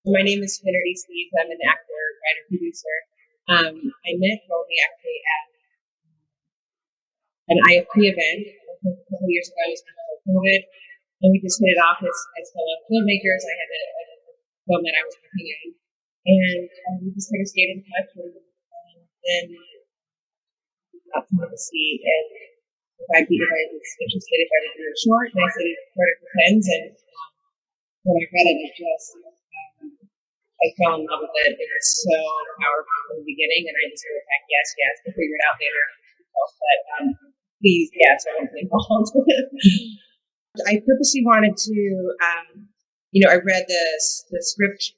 My name is Finnerty Steeves. I'm an actor, writer, producer. I met Goldie actually at an IFP event a couple of years ago. It was before COVID, and we just hit it off as fellow filmmakers. I had a film that I was working in, and we just kind of stayed in touch. And then got to the seat, and if I was interested if I would do a short, and I said it sort of depends. And when I read it, I fell in love with it. It was so powerful from the beginning, and I just went back, yes, to figure it out later. But please, yes, I don't play involved. I purposely wanted to, I read the script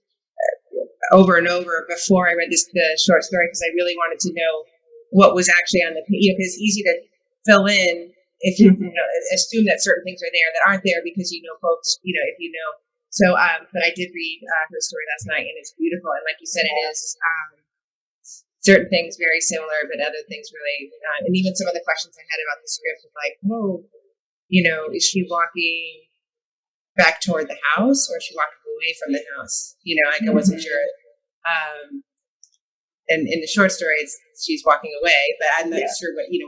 over and over before I read the short story because I really wanted to know what was actually on the page. Because it's easy to fill in if you assume that certain things are there that aren't there because folks, if you know. So, but I did read her story last night, and it's beautiful. And like you said, it is certain things very similar, but other things really not. And even some of the questions I had about the script of like, is she walking back toward the house or is she walking away from the house? I wasn't sure. And in the short story, she's walking away, but I'm not sure what you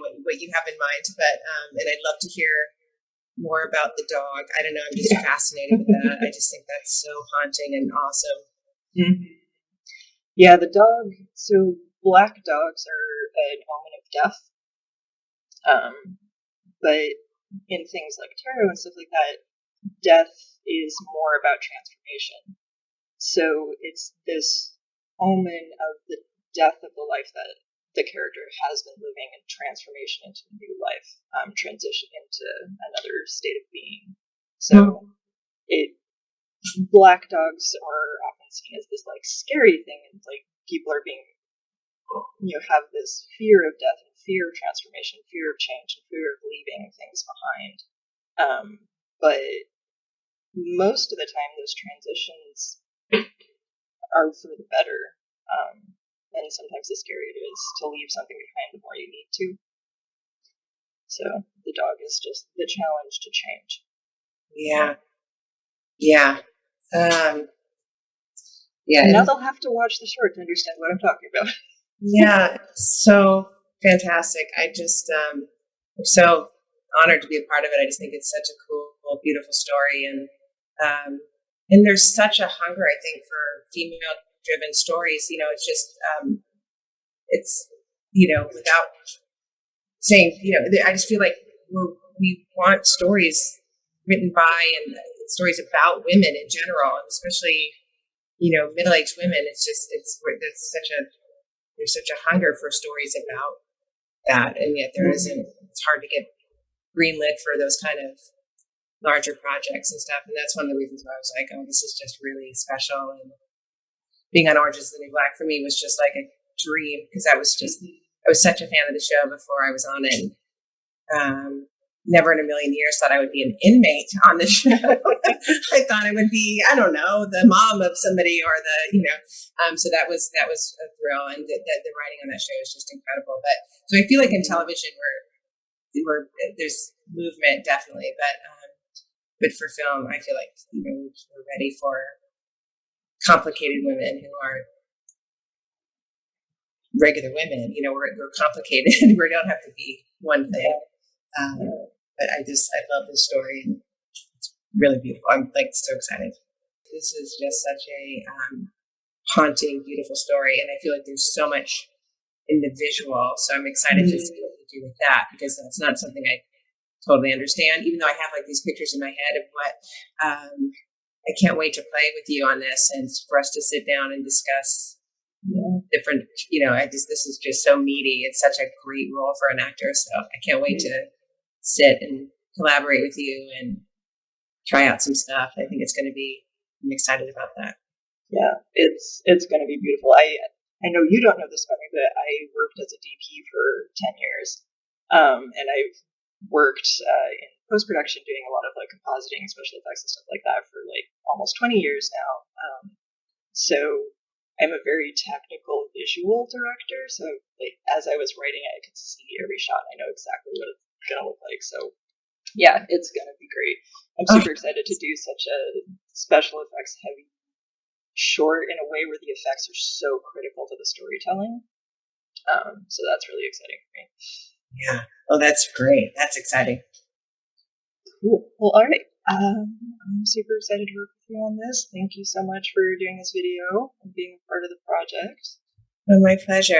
have in mind. But and I'd love to hear more about the dog. I don't know. I'm just fascinated with that. I just think that's so haunting and awesome. Mm-hmm. Yeah, the dog. So black dogs are an omen of death. But in things like tarot and stuff like that, death is more about transformation. So it's this omen of the death of the life that the character has been living and transformation into a new life, transition into another state of being. So black dogs are often seen as this like scary thing, and like people are being, have this fear of death and fear of transformation, fear of change, and fear of leaving things behind. But most of the time, those transitions are for the better. And sometimes the scarier it is to leave something behind the more you need to. So the dog is just the challenge to change. Yeah. And now they'll have to watch the short to understand what I'm talking about. Yeah, so fantastic. I just I'm so honored to be a part of it. I just think it's such a cool, beautiful story, and there's such a hunger, I think, for female-driven stories. It's just it's without saying, I just feel like we want stories written by and stories about women in general, and especially middle-aged women. There's such a hunger for stories about that, and yet there isn't. It's hard to get greenlit for those kind of larger projects and stuff, and that's one of the reasons why I was like, oh, this is just really special. And being on Orange is the New Black for me was just like a dream, because I was such a fan of the show before I was on it. Never in a million years thought I would be an inmate on the show. I thought I would be, I don't know, the mom of somebody or so that was a thrill. And the writing on that show is just incredible. But so I feel like in television there's movement definitely, but for film, I feel like, we're ready for complicated women who are regular women. We're complicated. We don't have to be one thing. But I love this story, and it's really beautiful. I'm like so excited. This is just such a haunting, beautiful story, and I feel like there's so much in the visual. So I'm excited to see what they do with that, because that's not something I totally understand. Even though I have like these pictures in my head of what I can't wait to play with you on this, and for us to sit down and discuss different. This is just so meaty. It's such a great role for an actor. So I can't wait to sit and collaborate with you and try out some stuff. I think I'm excited about that. Yeah, it's going to be beautiful. I know you don't know this about me, but I worked as a DP for 10 years. And I've worked in post-production doing a lot of like compositing, special effects and stuff like that for like almost 20 years now. So I'm a very technical visual director. So like as I was writing it, I could see every shot. I know exactly what it's going to look like. So yeah, it's going to be great. I'm super excited to do such a special effects heavy short in a way where the effects are so critical to the storytelling. So that's really exciting for me. Yeah. Oh, that's great. That's exciting. Cool. Well, all right. I'm super excited to work with you on this. Thank you so much for doing this video and being a part of the project. Oh, my pleasure.